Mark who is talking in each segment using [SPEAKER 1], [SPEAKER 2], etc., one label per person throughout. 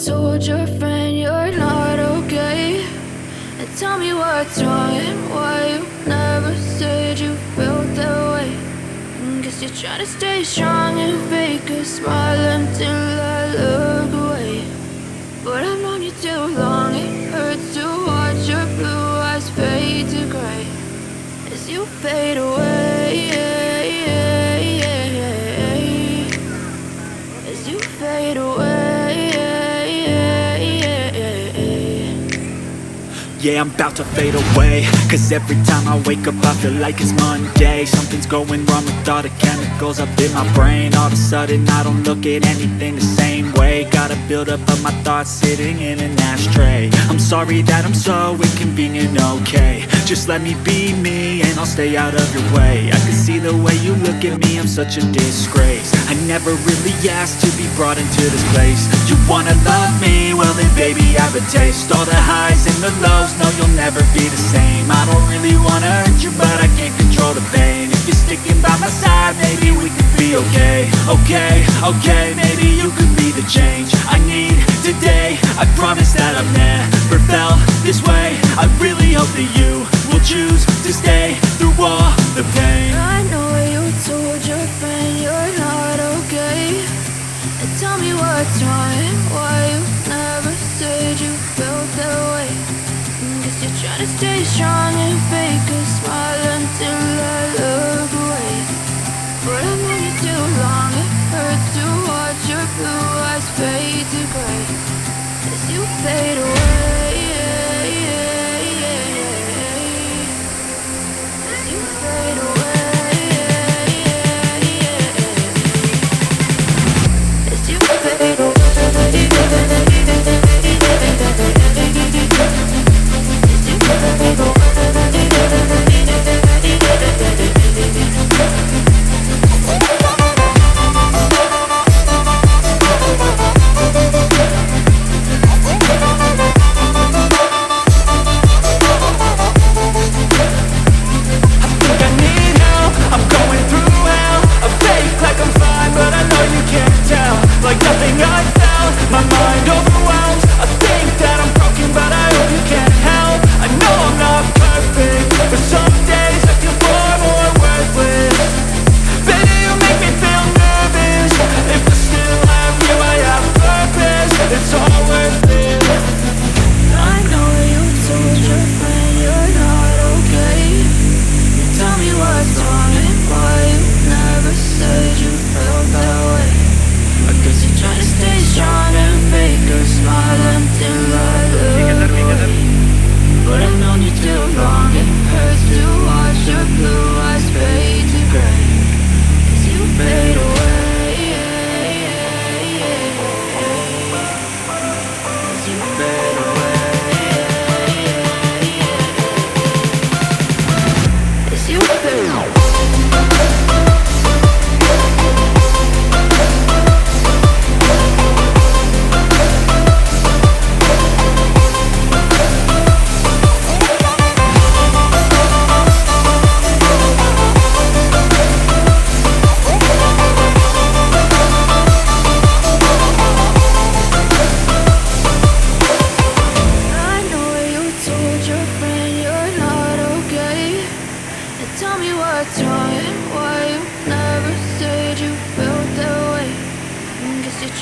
[SPEAKER 1] told your friend you're not okay? And tell me what's wrong and why you never said you felt that way. Guess you're trying to stay strong and fake a smile until I look away. But I've known you too long, it hurts to watch your blue eyes fade to gray as you fade away, as you fade away.
[SPEAKER 2] Yeah, I'm about to fade away, cause every time I wake up I feel like it's Monday. Something's going wrong with all the chemicals up in my brain. All of a sudden I don't look at anything the same way. Gotta build up of my thoughts sitting in an ashtray. I'm sorry that I'm so inconvenient, okay? Just let me be me and I'll stay out of your way. I can see the way you look at me, I'm such a disgrace. I never really asked to be brought into this place. You wanna love me? Well then baby I have a taste. All the highs and the lows, no you'll never be the same. I don't really wanna hurt you but I can't control the pain. If you're sticking by my side maybe we could be okay. Okay, maybe you could be the change I need today. I promise that I've never felt this way. I really hope that you will choose to stay through all the pain.
[SPEAKER 1] I know you told your friend you're not okay. And tell me what's wrong and why you never said you felt that way. Guess you're trying to stay strong and fake a smile until I look away. But I've known you too long, it hurts to watch your blue eyes fade to gray as you fade away, as you fade away, as you fade away.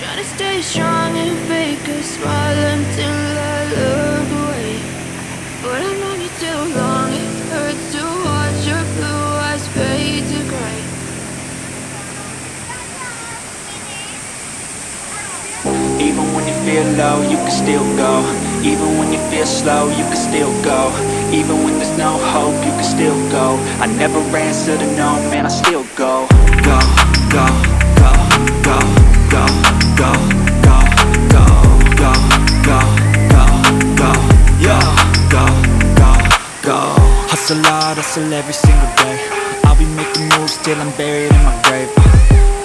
[SPEAKER 1] Trying to stay strong and fake a smile until I look away. But I've known you too long, it hurts to watch your blue eyes fade to gray.
[SPEAKER 2] Even when you feel low, you can still go. Even when you feel slow, you can still go. Even when there's no hope, you can still go. I never answer to no, man, I still go. Go, go, go, go, go, go, go, go, go, go, go, go, yo, go, go, go. Hustle hard, hustle every single day. I'll be making moves till I'm buried in my grave.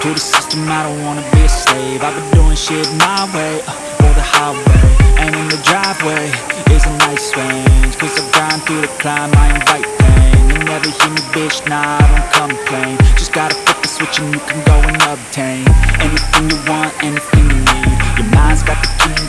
[SPEAKER 2] To the system, I don't wanna be a slave. I've been doing shit my way, or the highway. And in the driveway is a nice range. Cause I grind through the climb, I invite pain. You never hear me, bitch, nah, I don't complain. Just gotta flip the switch and you can go and obtain anything you want, anything you need. Your mind's got the key